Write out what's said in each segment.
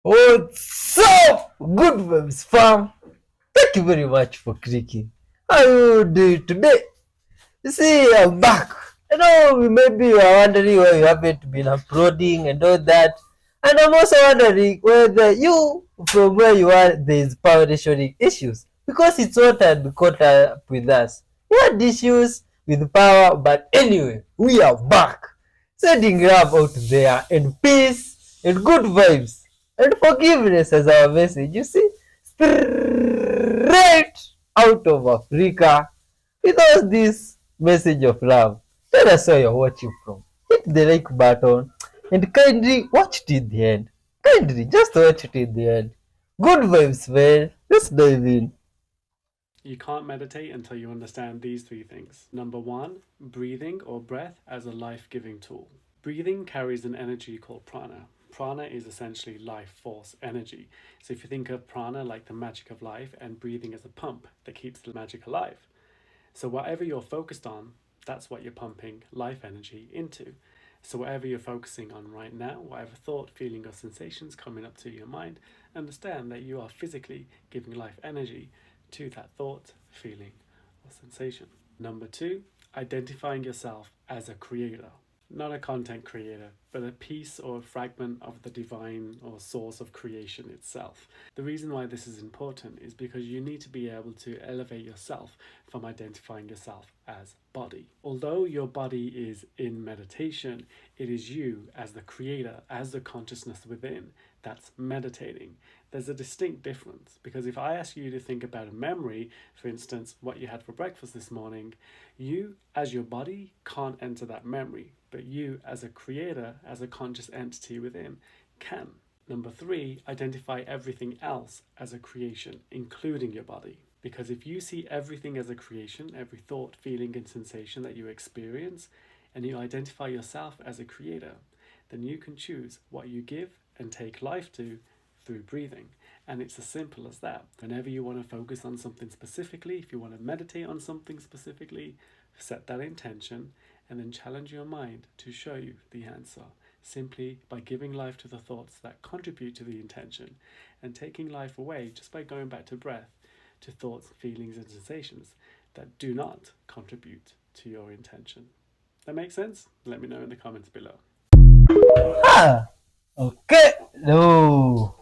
What's up, good vibes fam? Thank you very much for clicking. How you doing today? You see, I'm back. I know maybe you are wondering why you haven't been uploading and all that. And I'm also wondering whether you, from where you are, there's power rationing issues. Because it's what had caught up with us. We had issues with power, but anyway, we are back. Sending love out there and peace and good vibes and forgiveness as our message. You see, straight out of Africa with us this message of love. Tell us where you're watching from. Hit the like button and kindly watch it in the end. Kindly just watch it in the end. Good vibes, man. Let's dive in. You can't meditate until you understand these three things. Number one, breathing or breath as a life giving tool. Breathing carries an energy called prana. Prana is essentially life force energy. So if you think of prana like the magic of life and breathing as a pump that keeps the magic alive. So whatever you're focused on, that's what you're pumping life energy into. So whatever you're focusing on right now, whatever thought, feeling, or sensations coming up to your mind, understand that you are physically giving life energy to that thought, feeling, or sensation. Number two, identifying yourself as a creator. Not a content creator, but a piece or a fragment of the divine or source of creation itself. The reason why this is important is because you need to be able to elevate yourself from identifying yourself as body. Although your body is in meditation, it is you as the creator, as the consciousness within, that's meditating. There's a distinct difference, because if I ask you to think about a memory, for instance, what you had for breakfast this morning, you as your body can't enter that memory, but you as a creator, as a conscious entity within, can. Number three, identify everything else as a creation, including your body. Because if you see everything as a creation, every thought, feeling, and sensation that you experience, and you identify yourself as a creator, then you can choose what you give and take life to through breathing. And it's as simple as that. Whenever you want to focus on something specifically, if you want to meditate on something specifically, set that intention and then challenge your mind to show you the answer, simply by giving life to the thoughts that contribute to the intention and taking life away just by going back to breath, to thoughts, feelings, and sensations that do not contribute to your intention. That makes sense? Let me know in the comments below. Ah, okay. No.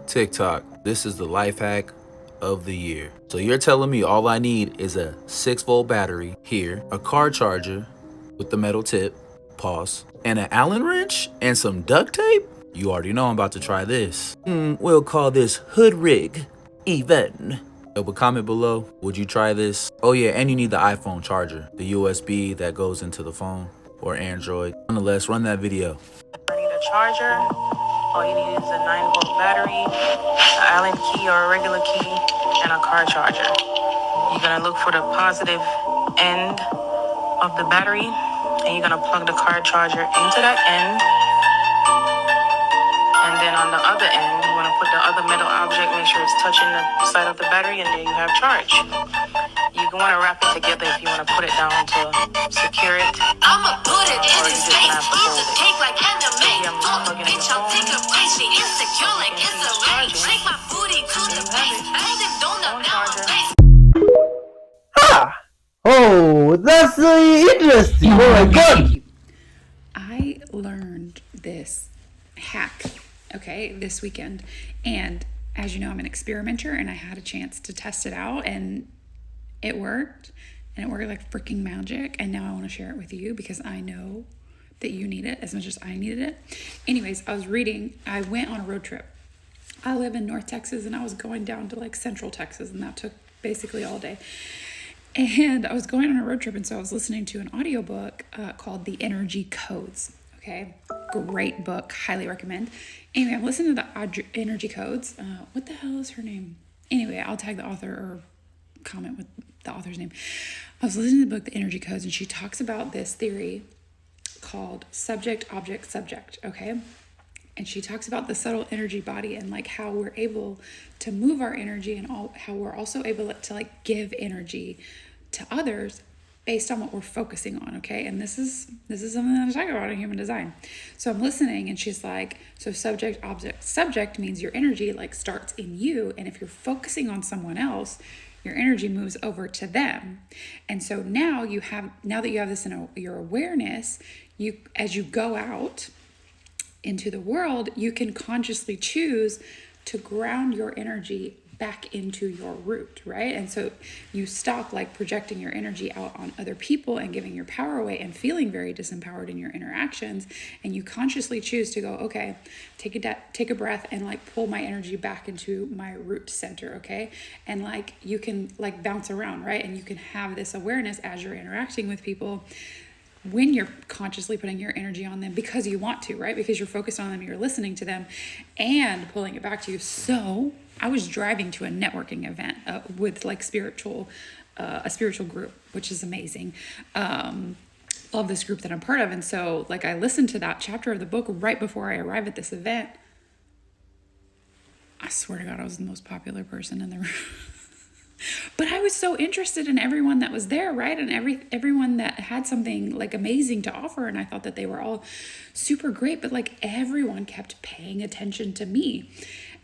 TikTok, this is the life hack of the year. So you're telling me all I need is a 6-volt battery here, a car charger with the metal tip, pause, and an Allen wrench and some duct tape? You already know I'm about to try this. We'll call this hood rig even. But comment below, would you try this? Oh yeah, and you need the iPhone charger, the USB that goes into the phone, or Android. Nonetheless, run that video. I need a charger. All you need is a 9-volt battery, an Allen key or a regular key, and a car charger. You're gonna look for the positive end of the battery, and you're gonna plug the car charger into that end. And then on the other end, you wanna put the other metal object, make sure it's touching the side of the battery, and there you have charge. You can wanna wrap it together if you wanna put it down to secure it. I'ma put it in Or you his just face. gonna have to Eat hold the it. cake like anime. See, I'm plugging it in Bitch, the I'll phone. take a break. She insecure like And it's a it's race. charging. Shake my booty to And the you have base. it. I ain't the donut, Phone now I'm charger. base. Ah. Oh, that's interesting. Oh my god. I learned this hack, okay, this weekend. And as you know, I'm an experimenter and I had a chance to test it out and it worked. And it worked like freaking magic. And now I want to share it with you because I know that you need it as much as I needed it. Anyways, I went on a road trip. I live in North Texas and I was going down to like Central Texas and that took basically all day. And I was going on a road trip and so I was listening to an audiobook called The Energy Codes. Okay, great book, highly recommend. Anyway, I'm listening to the Energy Codes. What the hell is her name? Anyway, I'll tag the author or comment with the author's name. I was listening to the book, The Energy Codes, and she talks about this theory called subject, object, subject, okay? And she talks about the subtle energy body and like how we're able to move our energy and how we're also able to like give energy to others based on what we're focusing on, okay? And this is something that I talk about in human design. So I'm listening, and she's like, so subject, object, subject means your energy like starts in you, and if you're focusing on someone else, your energy moves over to them. And so now that you have this in your awareness, you, as you go out into the world, you can consciously choose to ground your energy back into your root, right? And so you stop like projecting your energy out on other people and giving your power away and feeling very disempowered in your interactions, and you consciously choose to go, okay, take a breath and like pull my energy back into my root center, okay? And like you can like bounce around, right? And you can have this awareness as you're interacting with people when you're consciously putting your energy on them because you want to, right? Because you're focused on them, you're listening to them and pulling it back to you. So I was driving to a networking event with like a spiritual group, which is amazing. Love this group that I'm part of. And so like I listened to that chapter of the book right before I arrived at this event. I swear to God, I was the most popular person in the room. But I was so interested in everyone that was there, right? And everyone that had something like amazing to offer. And I thought that they were all super great, but like everyone kept paying attention to me.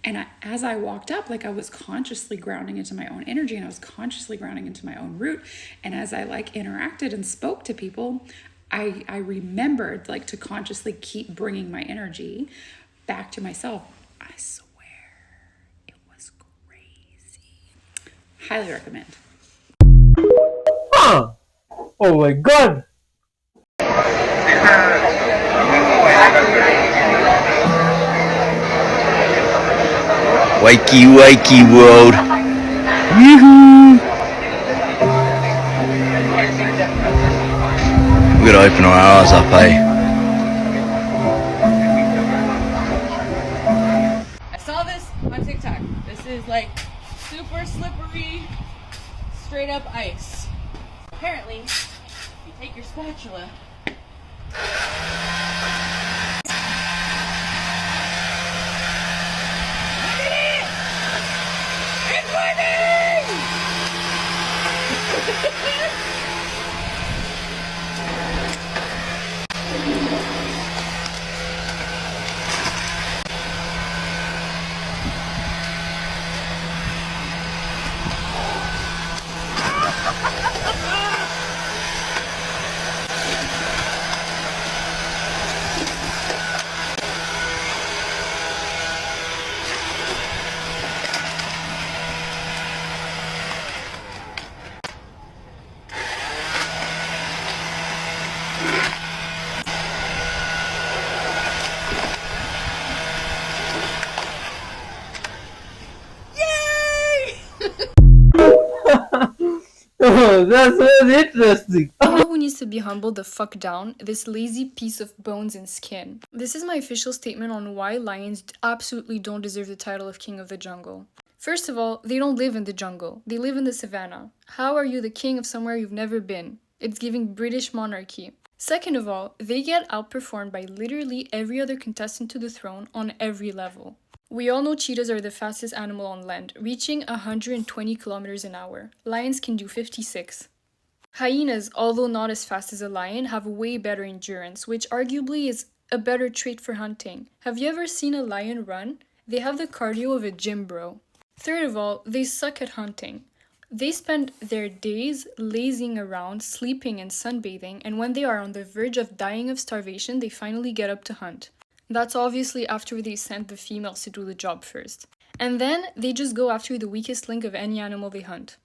And as I walked up, like I was consciously grounding into my own energy, and I was consciously grounding into my own root. And as I like interacted and spoke to people, I remembered like to consciously keep bringing my energy back to myself. I swear it was crazy. Highly recommend. Huh. Oh my God. Wakey, wakey, world. Yoo-hoo! We gotta open our eyes up, eh? I saw this on TikTok. This is like super slippery, straight up ice. Apparently, if you take your spatula, Oh, that's very interesting. You know who needs to be humbled the fuck down? This lazy piece of bones and skin. This is my official statement on why lions absolutely don't deserve the title of king of the jungle. First of all, they don't live in the jungle. They live in the savannah. How are you the king of somewhere you've never been? It's giving British monarchy. Second of all, they get outperformed by literally every other contestant to the throne on every level. We all know cheetahs are the fastest animal on land, reaching 120 kilometers an hour. Lions can do 56. Hyenas, although not as fast as a lion, have way better endurance, which arguably is a better trait for hunting. Have you ever seen a lion run? They have the cardio of a gym bro. Third of all, they suck at hunting. They spend their days lazing around, sleeping and sunbathing, and when they are on the verge of dying of starvation, they finally get up to hunt. That's obviously after they sent the females to do the job first. And then they just go after the weakest link of any animal they hunt.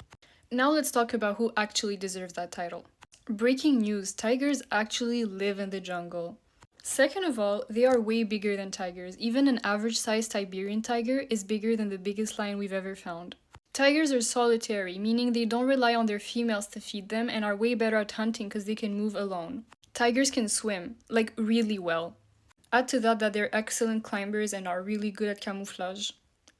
Now let's talk about who actually deserves that title. Breaking news, tigers actually live in the jungle. Second of all, they are way bigger than tigers. Even an average-sized Siberian tiger is bigger than the biggest lion we've ever found. Tigers are solitary, meaning they don't rely on their females to feed them and are way better at hunting because they can move alone. Tigers can swim, like really well. Add to that they're excellent climbers and are really good at camouflage.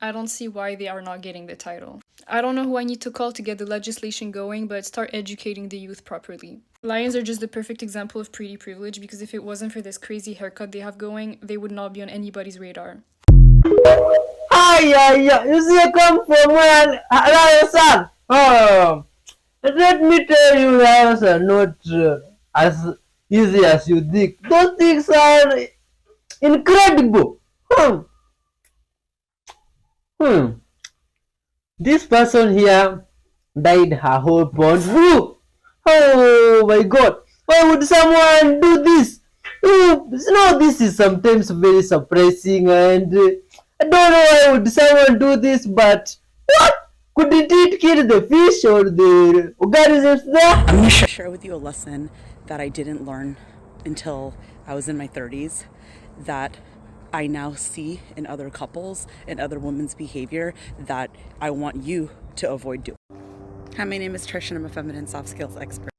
I don't see why they are not getting the title. I don't know who I need to call to get the legislation going, but start educating the youth properly. Lions are just the perfect example of pretty privilege because if it wasn't for this crazy haircut they have going, they would not be on anybody's radar. Ay, ay, ay. You see, I come from where lion son. Oh, And let me tell you, lives are not as easy as you think. Those things are incredible. Hmm. Hmm. This person here dyed her whole pond blue. Oh my god. Why would someone do this? Oh, this is sometimes very surprising and I don't know why would someone do this, but what? Couldn't it kill the fish or the organisms there? I'm going to share with you a lesson that I didn't learn until I was in my 30s that I now see in other couples and other women's behavior that I want you to avoid doing. Hi, my name is Trish and I'm a feminine soft skills expert.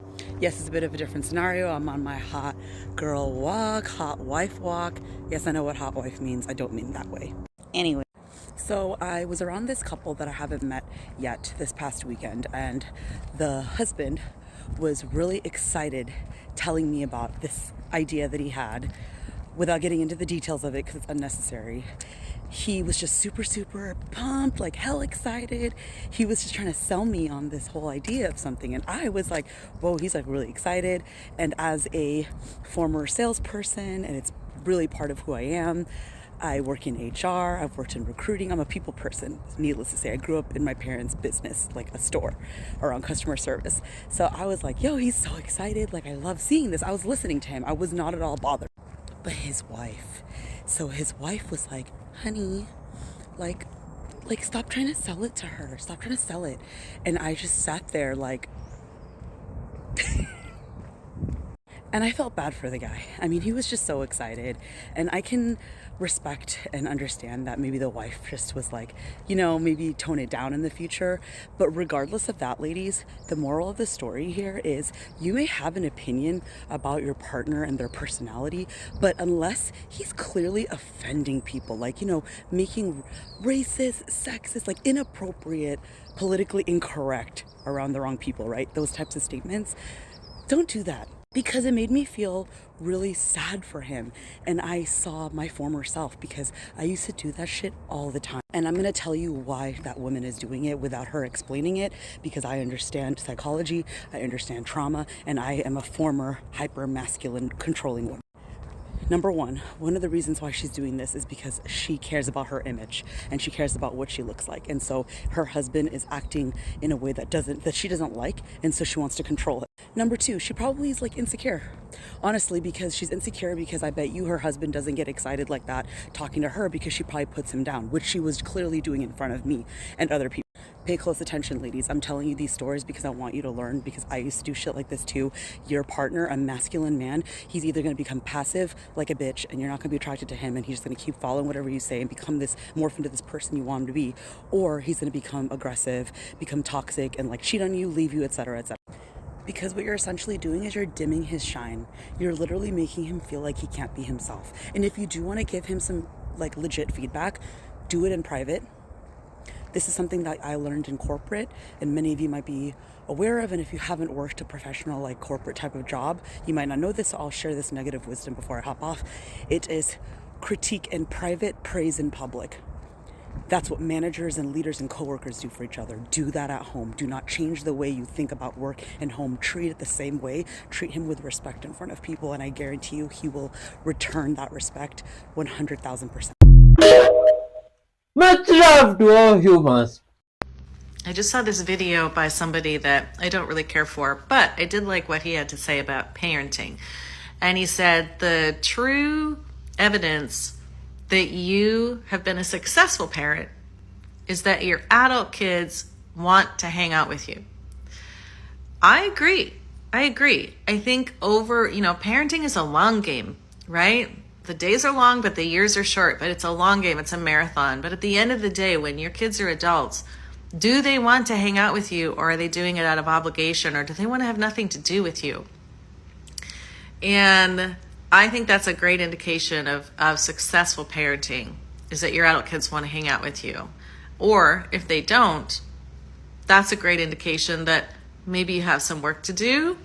Yes, it's a bit of a different scenario. I'm on my hot girl walk, hot wife walk. Yes, I know what hot wife means. I don't mean that way. Anyway. So I was around this couple that I haven't met yet this past weekend, and the husband was really excited telling me about this idea that he had without getting into the details of it because it's unnecessary. He was just super, super pumped, like hell excited. He was just trying to sell me on this whole idea of something. And I was like, whoa, he's like really excited. And as a former salesperson, and it's really part of who I am, I work in HR, I've worked in recruiting, I'm a people person. Needless to say, I grew up in my parents' business, like a store, around customer service. So I was like, yo, he's so excited, like I love seeing this. I was listening to him, I was not at all bothered. But his wife was like, honey, like stop trying to sell it to her, stop trying to sell it. And I just sat there like, and I felt bad for the guy. I mean, he was just so excited. And I can respect and understand that maybe the wife just was like, maybe tone it down in the future. But regardless of that, ladies, the moral of the story here is you may have an opinion about your partner and their personality, but unless he's clearly offending people, like, making racist, sexist, like inappropriate, politically incorrect around the wrong people, right? Those types of statements, don't do that. Because it made me feel really sad for him. And I saw my former self because I used to do that shit all the time. And I'm going to tell you why that woman is doing it without her explaining it, because I understand psychology, I understand trauma, and I am a former hyper-masculine controlling woman. Number one of the reasons why she's doing this is because she cares about her image and she cares about what she looks like. And so her husband is acting in a way that she doesn't like, and so she wants to control it. Number two, she probably is like insecure. Honestly, because she's insecure because I bet you her husband doesn't get excited like that talking to her because she probably puts him down, which she was clearly doing in front of me and other people. Pay close attention, ladies. I'm telling you these stories because I want you to learn, because I used to do shit like this too. Your partner, a masculine man, he's either going to become passive like a bitch and you're not going to be attracted to him and he's just going to keep following whatever you say and morph into this person you want him to be, or he's going to become aggressive, become toxic and like cheat on you, leave you, etc., etc. Because what you're essentially doing is you're dimming his shine. You're literally making him feel like he can't be himself. And if you do want to give him some like legit feedback, do it in private. This is something that I learned in corporate, and many of you might be aware of. And if you haven't worked a professional, like corporate type of job, you might not know this. So I'll share this negative wisdom before I hop off. It is critique in private, praise in public. That's what managers and leaders and coworkers do for each other. Do that at home. Do not change the way you think about work and home. Treat it the same way. Treat him with respect in front of people, and I guarantee you he will return that respect 100,000%. Much love to all humans. I just saw this video by somebody that I don't really care for, but I did like what he had to say about parenting. And he said the true evidence that you have been a successful parent is that your adult kids want to hang out with you. I agree. I think parenting is a long game, right? The days are long, but the years are short, but it's a long game. It's a marathon. But at the end of the day, when your kids are adults, do they want to hang out with you, or are they doing it out of obligation, or do they want to have nothing to do with you? And I think that's a great indication of successful parenting, is that your adult kids want to hang out with you. Or if they don't, that's a great indication that maybe you have some work to do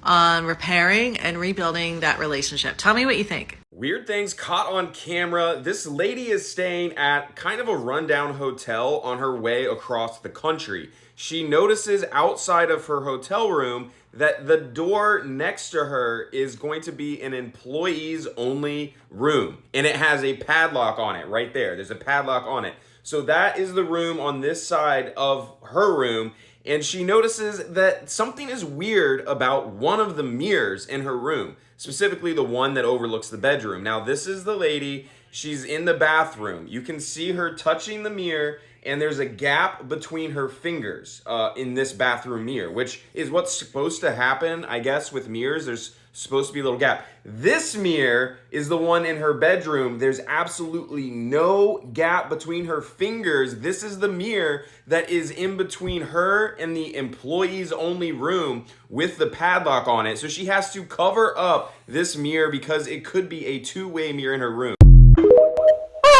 on repairing and rebuilding that relationship. Tell me what you think. Weird things caught on camera. This lady is staying at kind of a rundown hotel on her way across the country. She notices outside of her hotel room that the door next to her is going to be an employees only room. And it has a padlock on it right there. There's a padlock on it. So that is the room on this side of her room. And she notices that something is weird about one of the mirrors in her room, specifically the one that overlooks the bedroom. Now, this is the lady. She's in the bathroom. You can see her touching the mirror, and there's a gap between her fingers in this bathroom mirror, which is what's supposed to happen, I guess, with mirrors. There's supposed to be a little gap. This mirror is the one in her bedroom. There's absolutely no gap between her fingers. This is the mirror that is in between her and the employees only room with the padlock on it. So she has to cover up this mirror because it could be a two-way mirror in her room.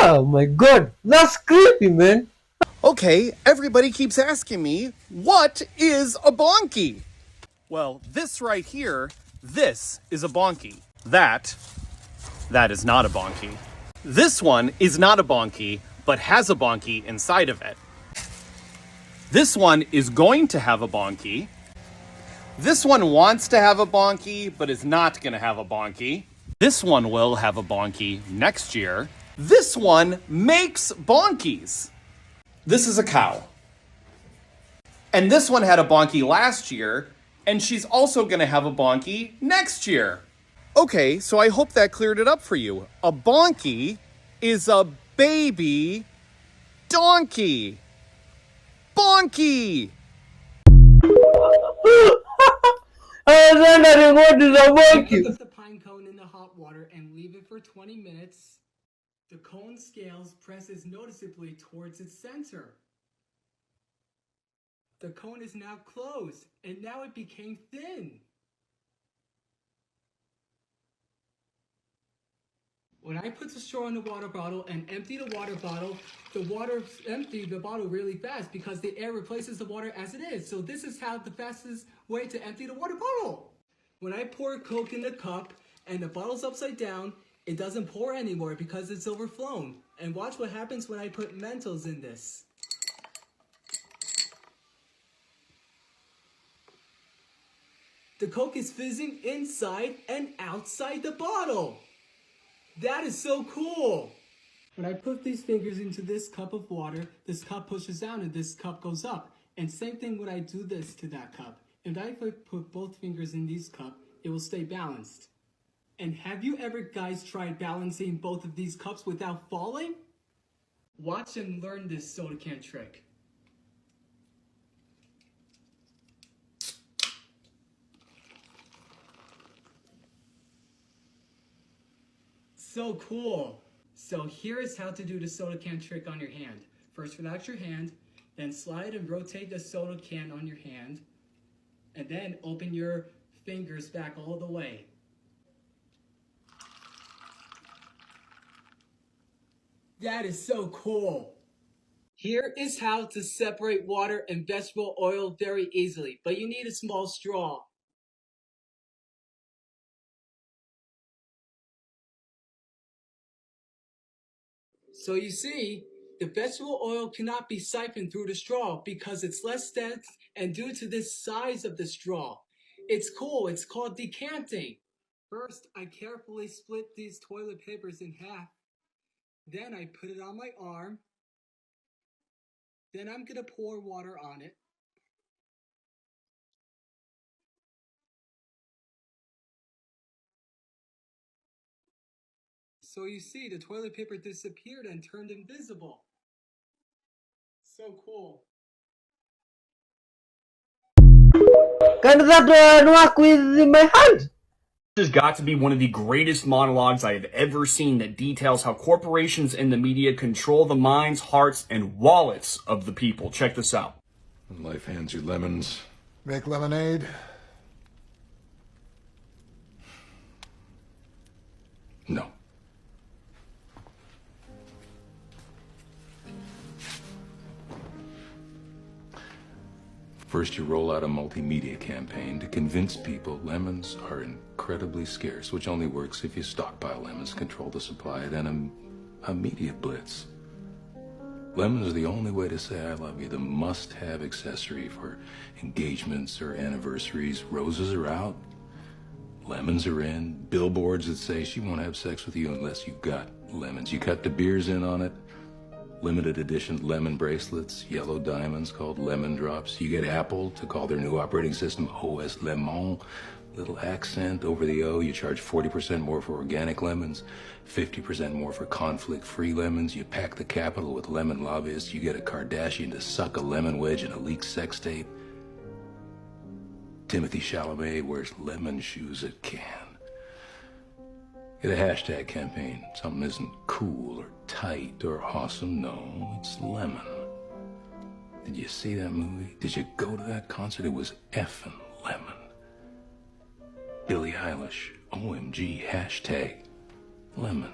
Oh my god, that's creepy, man. Okay, everybody keeps asking me, what is a bonky? Well, this right here, this is a bonky. That is not a bonky. This one is not a bonky, but has a bonky inside of it. This one is going to have a bonky. This one wants to have a bonky, but is not going to have a bonky. This one will have a bonky next year. This one makes bonkies. This is a cow. And this one had a bonky last year, and she's also going to have a bonky next year. Okay, so I hope that cleared it up for you. A bonky is a baby donkey. Bonky! I was wondering what is a monkey. Put the pine cone in the hot water and leave it for 20 minutes. The cone scales presses noticeably towards its center. The cone is now closed, and now it became thin. When I put the straw in the water bottle and empty the water bottle, the water emptied the bottle really fast because the air replaces the water as it is. So this is how the fastest way to empty the water bottle. When I pour Coke in the cup and the bottle's upside down, it doesn't pour anymore because it's overflown. And watch what happens when I put Mentos in this. The Coke is fizzing inside and outside the bottle. That is so cool. When I put these fingers into this cup of water, this cup pushes down and this cup goes up. And same thing when I do this to that cup. If I put both fingers in this cup, it will stay balanced. And have you ever guys tried balancing both of these cups without falling? Watch and learn this soda can trick. So cool. So here is how to do the soda can trick on your hand. First relax your hand, then slide and rotate the soda can on your hand, and then open your fingers back all the way. That is so cool. Here is how to separate water and vegetable oil very easily, but you need a small straw. So you see, the vegetable oil cannot be siphoned through the straw because it's less dense and due to the size of the straw. It's cool, it's called decanting. First, I carefully split these toilet papers in half. Then I put it on my arm. Then I'm gonna pour water on it. So you see, the toilet paper disappeared and turned invisible. So cool. Can that work with my hand? This has got to be one of the greatest monologues I have ever seen that details how corporations and the media control the minds, hearts, and wallets of the people. Check this out. When life hands you lemons, Make lemonade. no. First, you roll out a multimedia campaign to convince people lemons are incredible. incredibly scarce, which only works if you stockpile lemons, control the supply, then a media blitz. Lemons are the only way to say I love you, the must-have accessory for engagements or anniversaries. Roses are out, lemons are in, billboards that say she won't have sex with you unless you've got lemons. You cut the beers in on it, limited edition lemon bracelets, yellow diamonds called lemon drops. You get Apple to call their new operating system OS Lemon. Little accent over the O. You charge 40% more for organic lemons, 50% more for conflict-free lemons. You pack the capital with lemon lobbyists. You get a Kardashian to suck a lemon wedge in a leaked sex tape. Timothy Chalamet wears lemon shoes at Cannes. Get a hashtag campaign. Something isn't cool or tight or awesome. No, it's lemon. Did you see that movie? Did you go to that concert? It was effing lemon. Billie Eilish, OMG, hashtag lemon.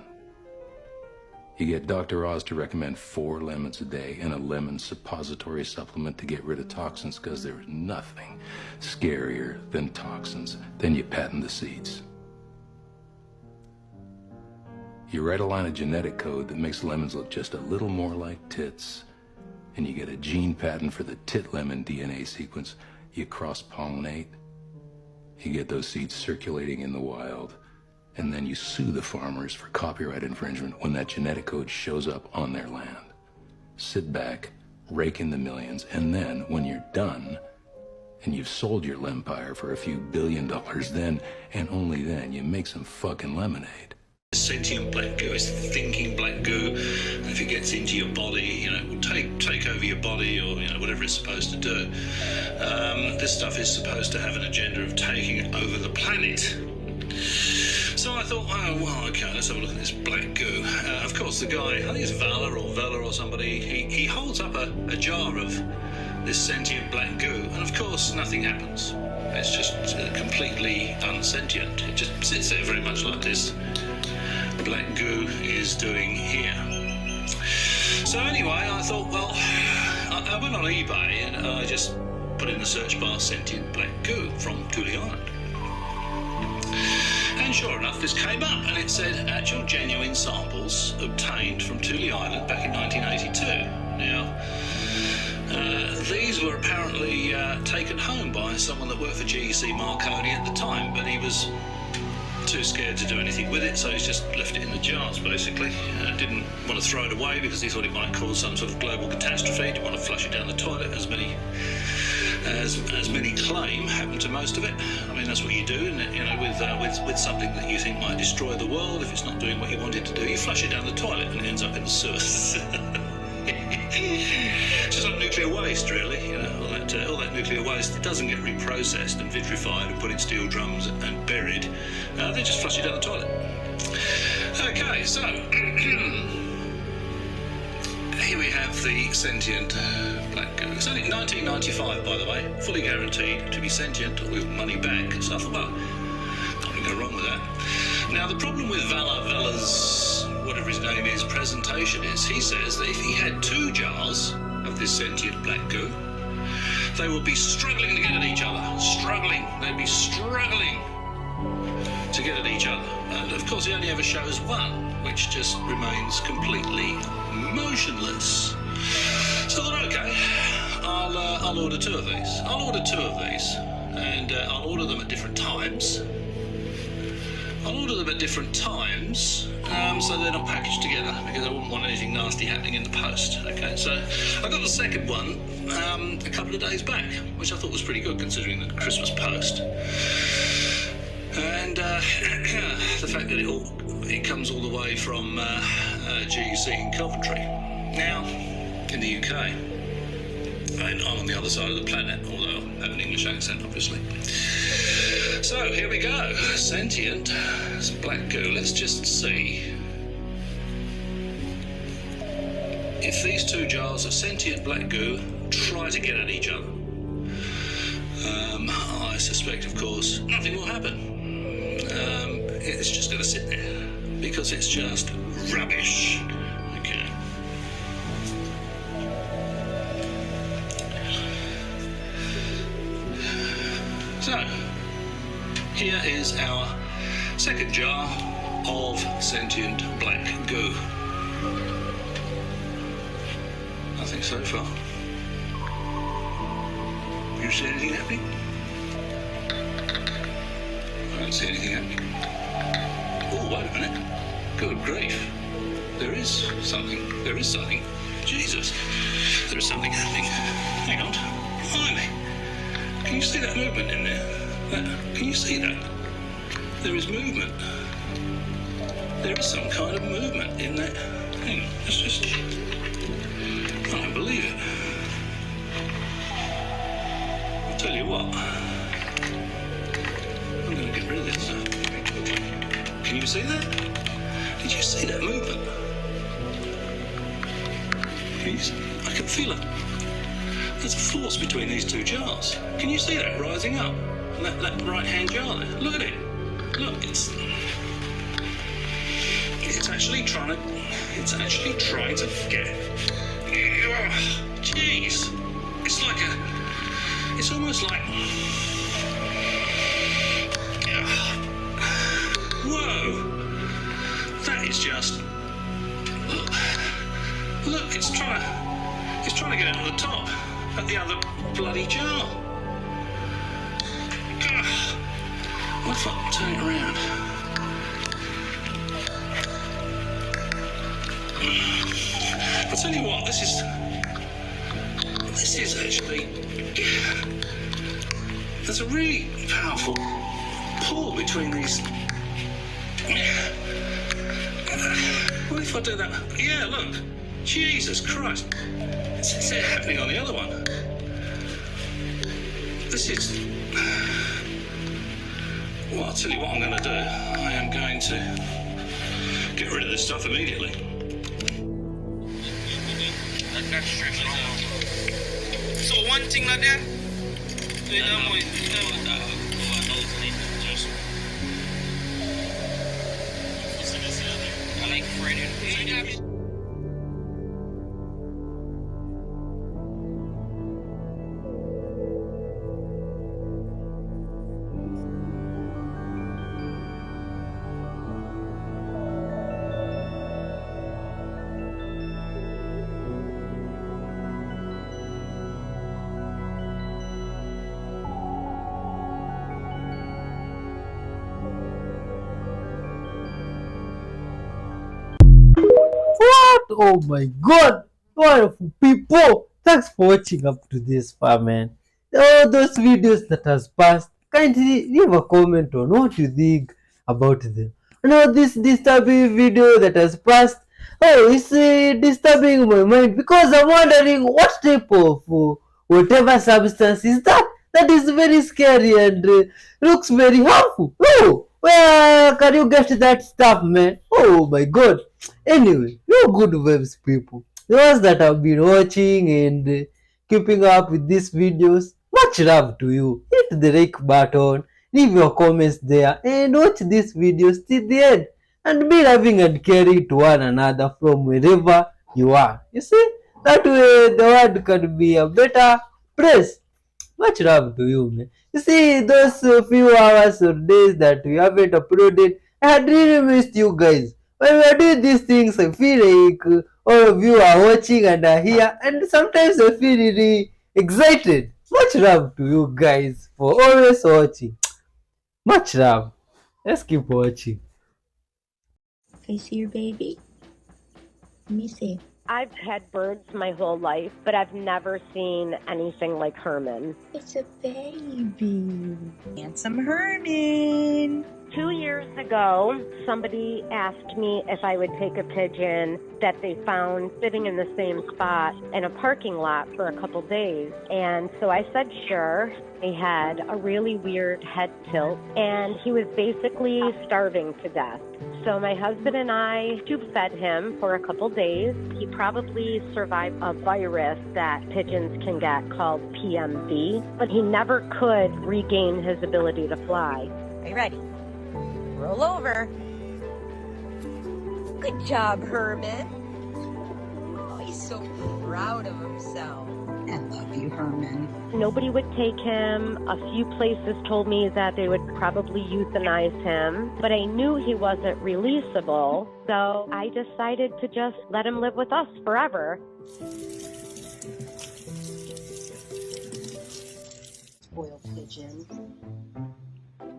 You get Dr. Oz to recommend 4 lemons a day and a lemon suppository supplement to get rid of toxins, because there's nothing scarier than toxins. Then you patent the seeds. You write a line of genetic code that makes lemons look just a little more like tits, and you get a gene patent for the tit lemon DNA sequence. You cross-pollinate. You get those seeds circulating in the wild, and then you sue the farmers for copyright infringement when that genetic code shows up on their land. Sit back, rake in the millions, and then, when you're done, and you've sold your lempire for a few $1 billion, then, and only then, you make some fucking lemonade. Sentient black goo is thinking black goo, and if it gets into your body, it will take over your body, or whatever it's supposed to do. This stuff is supposed to have an agenda of taking over the planet. So I thought, oh well, okay, let's have a look at this black goo. Of course, the guy, I think it's Vela or somebody, he holds up a jar of this sentient black goo, and of course nothing happens. It's just completely unsentient. It just sits there very much like this black goo is doing here. So anyway, I thought, well, I went on eBay and I just put in the search bar sentient black goo from Thule Island. And sure enough, this came up and it said actual genuine samples obtained from Thule Island back in 1982. Now, these were apparently taken home by someone that worked for GEC Marconi at the time, but he was too scared to do anything with it, so he's just left it in the jars, basically. Didn't want to throw it away because he thought it might cause some sort of global catastrophe. Didn't want to flush it down the toilet, as many claim happen to most of it. I mean, that's what you do, with something that you think might destroy the world. If it's not doing what you want it to do, you flush it down the toilet and it ends up in the sewer. Just like nuclear waste, really. All that nuclear waste, it doesn't get reprocessed and vitrified and put in steel drums and buried. They just flush it down the toilet. Okay, so here we have the sentient black goo. It's only 1995, by the way, fully guaranteed to be sentient with money back. So I thought, well, nothing go wrong with that. Now, the problem with Vela's, whatever his name is, presentation is, he says that if he had 2 jars of this sentient black goo, they would be struggling to get at each other. Struggling. They'd be struggling to get at each other. And of course, he only ever shows 1, which just remains completely motionless. So I thought, okay, I'll order 2 of these. I'll order 2 of these, and I'll order them at different times. So they're not packaged together, because I wouldn't want anything nasty happening in the post. Okay, so I got the second one a couple of days back, which I thought was pretty good considering the Christmas post. And the fact that it comes all the way from GEC in Coventry. Now, in the UK, and I'm on the other side of the planet, although I have an English accent, obviously. So, here we go. Sentient black goo. Let's just see if these 2 jars of sentient black goo try to get at each other. I suspect, of course, nothing will happen. It's just going to sit there because it's just rubbish. Okay. So, here is our Second jar of sentient black goo. Nothing so far. You see anything happening? I don't see anything happening. Oh, wait a minute. Good grief. There is something. There is something. Jesus. There is something happening. Hang on. Blimey. Can you see that movement in there? Can you see that? There is movement. There is some kind of movement in that. Hang on. Let's just... I don't believe it. I'll tell you what. I'm going to get rid of this stuff. Can you see that? Did you see that movement? I can feel it. There's a force between these two jars. Can you see that rising up? That right-hand jar there. Look at it. Look, it's actually trying to get. Jeez. It's almost like. Whoa. That is just. Look, it's trying to get out of the top at the other bloody jar. What if I turn it around? I'll tell you what, this is actually, there's a really powerful pull between these. What if I do that? Yeah, look. Jesus Christ. It's happening on the other one. This is... Well, I'll tell you what I'm going to do. I am going to get rid of this stuff immediately. So one thing like that. I like Friday. What? Oh my god! Wonderful people! Thanks for watching up to this far, man. All those videos that has passed, kindly leave a comment on what you think about them. You know, this disturbing video that has passed, oh, it's disturbing my mind because I'm wondering what type of whatever substance is that. That is very scary and looks very harmful. Oh, where can you get that stuff, man? Oh my god. Anyway, you're good waves, people. The ones that have been watching and keeping up with these videos, much love to you. Hit the like button, leave your comments there, and watch these videos till the end. And be loving and caring to one another from wherever you are. You see, that way the world can be a better place. Much love to you, man. You see, those few hours or days that we haven't uploaded, I had really missed you guys. When we are doing these things, I feel like all of you are watching and are here, and sometimes I feel really excited. Much love to you guys for always watching. Much love. Let's keep watching. Can you see your baby? Let me see. I've had birds my whole life, but I've never seen anything like Herman. It's a baby. Handsome Herman. 2 years ago, somebody asked me if I would take a pigeon that they found sitting in the same spot in a parking lot for a couple days. And so I said, sure. He had a really weird head tilt, and he was basically starving to death. So my husband and I tube-fed him for a couple days. He probably survived a virus that pigeons can get called PMV, but he never could regain his ability to fly. Are you ready? Roll over. Good job, Herman. Oh, he's so proud of himself. I love you, Herman. Nobody would take him. A few places told me that they would probably euthanize him, but I knew he wasn't releasable, so I decided to just let him live with us forever. Spoiled pigeon.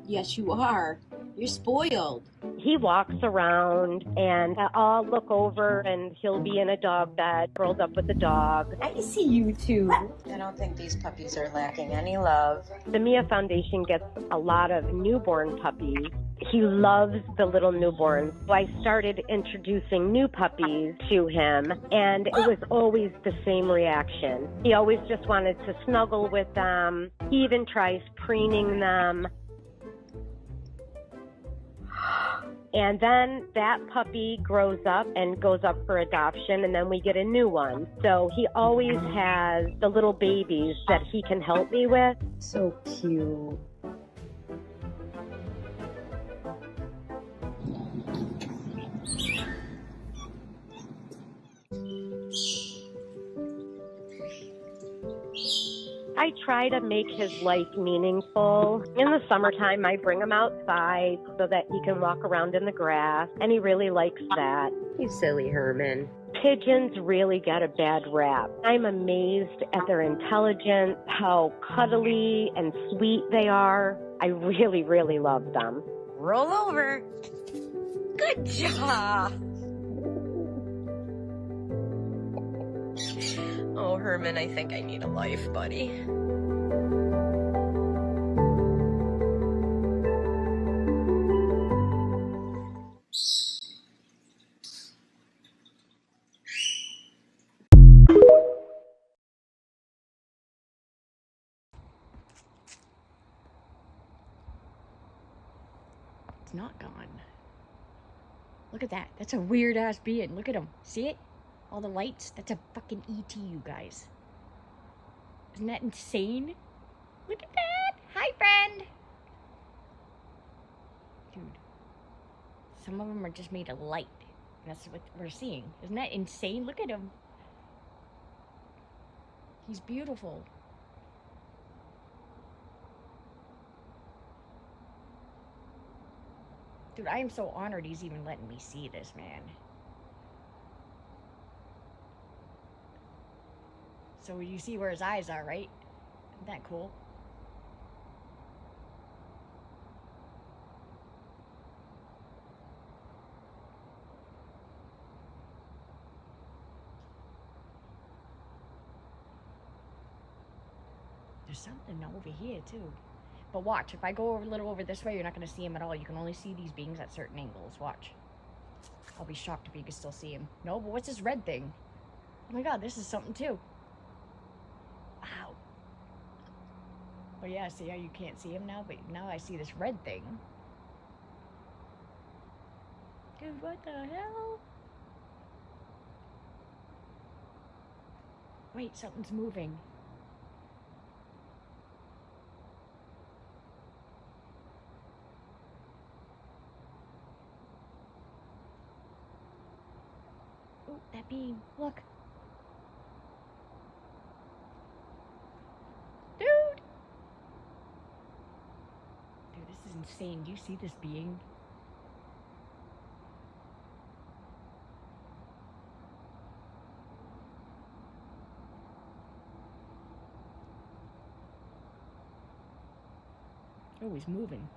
Yes, you are. You're spoiled. He walks around, and I'll look over, and he'll be in a dog bed, curled up with the dog. I see you too. I don't think these puppies are lacking any love. The Mia Foundation gets a lot of newborn puppies. He loves the little newborns. So I started introducing new puppies to him, and it was always the same reaction. He always just wanted to snuggle with them. He even tries preening them. And then that puppy grows up and goes up for adoption, and then we get a new one. So he always has the little babies that he can help me with. So cute. I try to make his life meaningful. In the summertime, I bring him outside so that he can walk around in the grass, and he really likes that. You silly Herman. Pigeons really get a bad rap. I'm amazed at their intelligence, how cuddly and sweet they are. I really, really love them. Roll over. Good job. Oh, Herman, I think I need a life buddy. It's not gone. Look at that. That's a weird ass being. Look at him. See it? All the lights? That's a fucking ET, you guys. Isn't that insane? Look at that! Hi, friend! Dude. Some of them are just made of light. That's what we're seeing. Isn't that insane? Look at him. He's beautiful. Dude, I am so honored he's even letting me see this, man. So you see where his eyes are, right? Isn't that cool? There's something over here, too. But watch, if I go a little over this way, you're not going to see him at all. You can only see these beings at certain angles. Watch. I'll be shocked if you can still see him. No, but what's this red thing? Oh my god, this is something, too. Wow. But yeah, see how you can't see him now? But now I see this red thing. Dude, what the hell? Wait, something's moving. Oh, that being. Look. Dude! Dude, this is insane. Do you see this being? Oh, he's moving.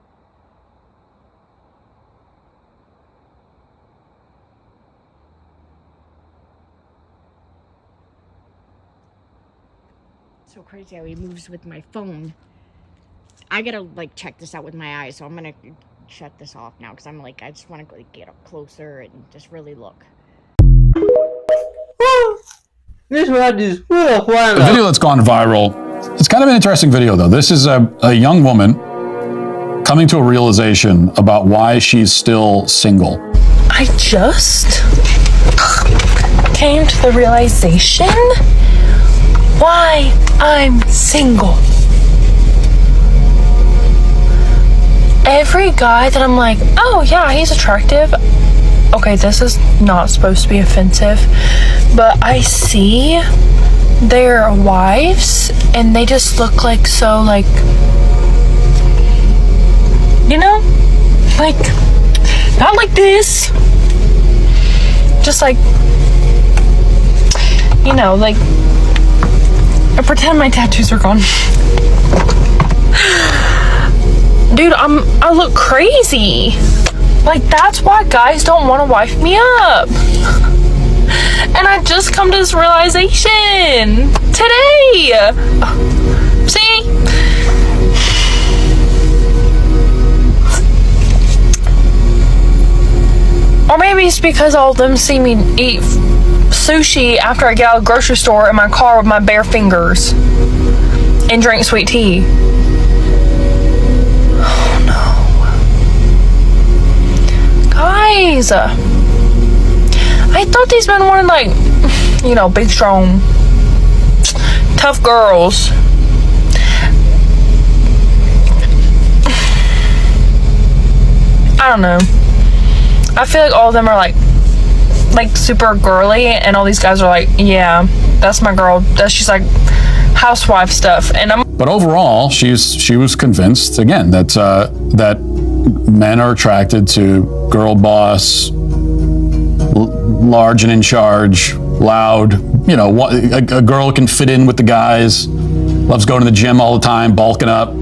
So crazy how he moves with my phone. I gotta like check this out with my eyes, so I'm gonna shut this off now because I'm like, I just want to like, get up closer and just really look. The video that's gone viral, it's kind of an interesting video though. This is a young woman coming to a realization about why she's still single. I just came to the realization why I'm single. Every guy that I'm like, oh yeah, he's attractive, okay, this is not supposed to be offensive, but I see their wives and they just look like so, like, you know, like, not like this, just like, you know, like, I pretend my tattoos are gone. Dude, I look crazy. Like, that's why guys don't want to wife me up. And I just come to this realization today. See? Or maybe it's because all of them see me eat sushi after I get out of the grocery store in my car with my bare fingers and drink sweet tea. Oh no. Guys, I thought these men wanted, like, you know, big, strong, tough girls. I don't know. I feel like all of them are like super girly, and all these guys are like, yeah, that's my girl. She's like housewife stuff. And But overall, she was convinced again that that men are attracted to girl boss, large and in charge, loud. You know, a girl can fit in with the guys, loves going to the gym all the time, bulking up.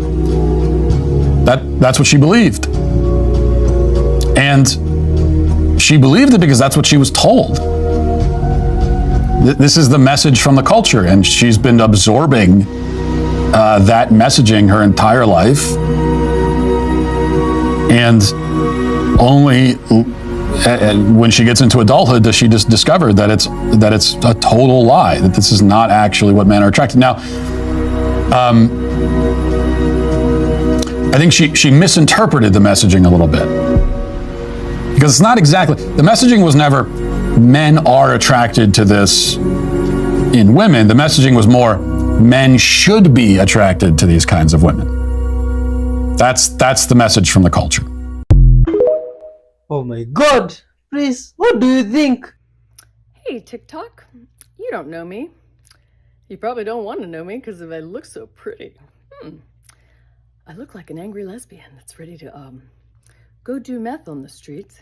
That's what she believed. And she believed it because that's what she was told. This is the message from the culture, and she's been absorbing that messaging her entire life. And only when she gets into adulthood does she just discover that it's a total lie, that this is not actually what men are attracted. Now, I think she misinterpreted the messaging a little bit. Because it's not exactly, the messaging was never men are attracted to this in women. The messaging was more men should be attracted to these kinds of women. That's the message from the culture. Oh my God! Please, what do you think? Hey, TikTok. You don't know me. You probably don't want to know me because I look so pretty. I look like an angry lesbian that's ready to go do meth on the streets.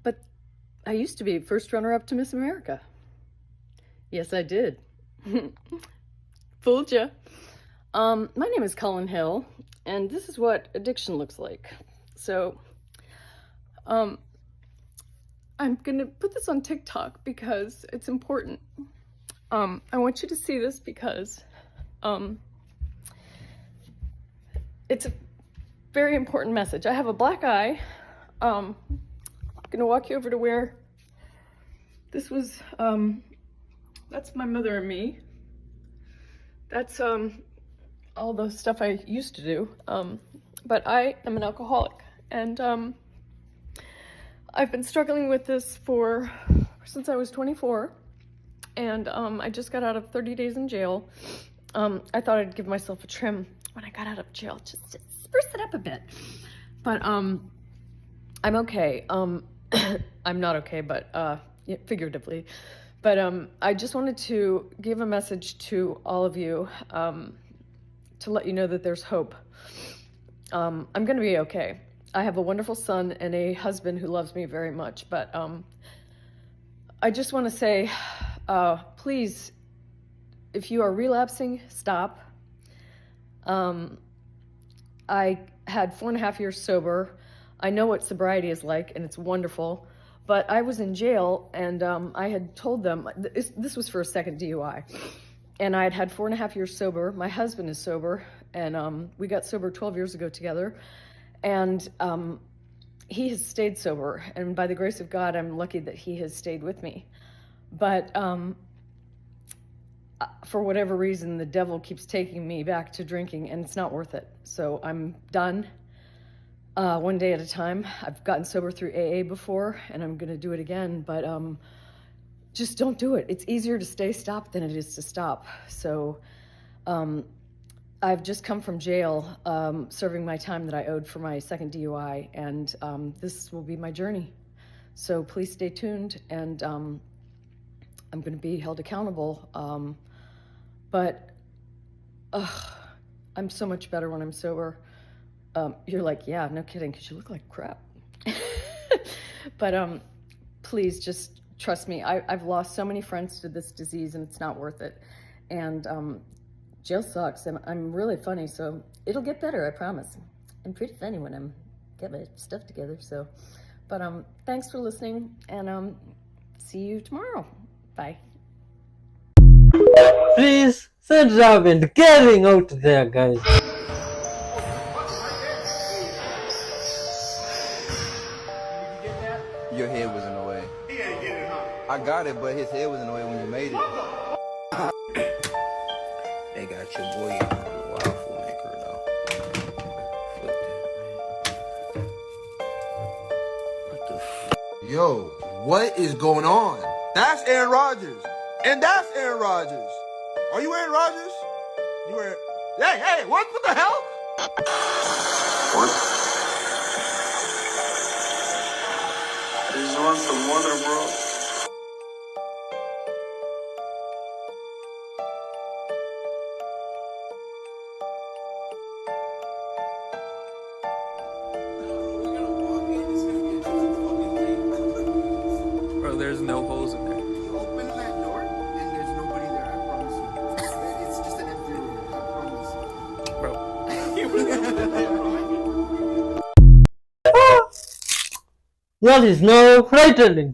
But I used to be first runner-up to Miss America. Yes, I did. Fooled ya. My name is Colin Hill, and this is what addiction looks like. So, I'm gonna put this on TikTok because it's important. I want you to see this because, it's a very important message. I have a black eye. I'm gonna walk you over to where this was, that's my mother and me. That's all the stuff I used to do. But I am an alcoholic, and I've been struggling with this since I was 24, and I just got out of 30 days in jail. I thought I'd give myself a trim when I got out of jail, just to spruce it up a bit. But I'm okay. I'm not okay, but figuratively. But I just wanted to give a message to all of you to let you know that there's hope. I'm going to be okay. I have a wonderful son and a husband who loves me very much. But I just want to say, please, if you are relapsing, stop. I had 4.5 years sober. I know what sobriety is like, and it's wonderful. But I was in jail, and I had told them, this was for a second DUI, and I had 4.5 years sober. My husband is sober, and we got sober 12 years ago together, and he has stayed sober, and by the grace of God, I'm lucky that he has stayed with me. But for whatever reason, the devil keeps taking me back to drinking, and it's not worth it. So I'm done. One day at a time. I've gotten sober through AA before, and I'm gonna do it again, but just don't do it. It's easier to stay stopped than it is to stop. So I've just come from jail, serving my time that I owed for my second DUI, and this will be my journey. So please stay tuned, and I'm going to be held accountable. But I'm so much better when I'm sober. You're like, yeah, no kidding, because you look like crap. But please just trust me. I've lost so many friends to this disease, and it's not worth it. And jail sucks, and I'm really funny, so it'll get better, I promise. I'm pretty funny when I'm get my stuff together. So, but thanks for listening, and see you tomorrow. Bye. Please send Robin caring out there, guys. Your head was in the way. He ain't get it, huh? I got it, but his head was in the way when you made it. They got your boy on the waffle maker, though. Flip that, man. What the Yo, what is going on? That's Aaron Rodgers. And that's Aaron Rodgers. Are you Aaron Rodgers? You Aaron... Hey, what the hell? What? I just want some water, bro. Bro, there's no holes in there. You open that door and there's nobody there, I promise you. It's just an empty room, I promise. Bro. That is now frightening.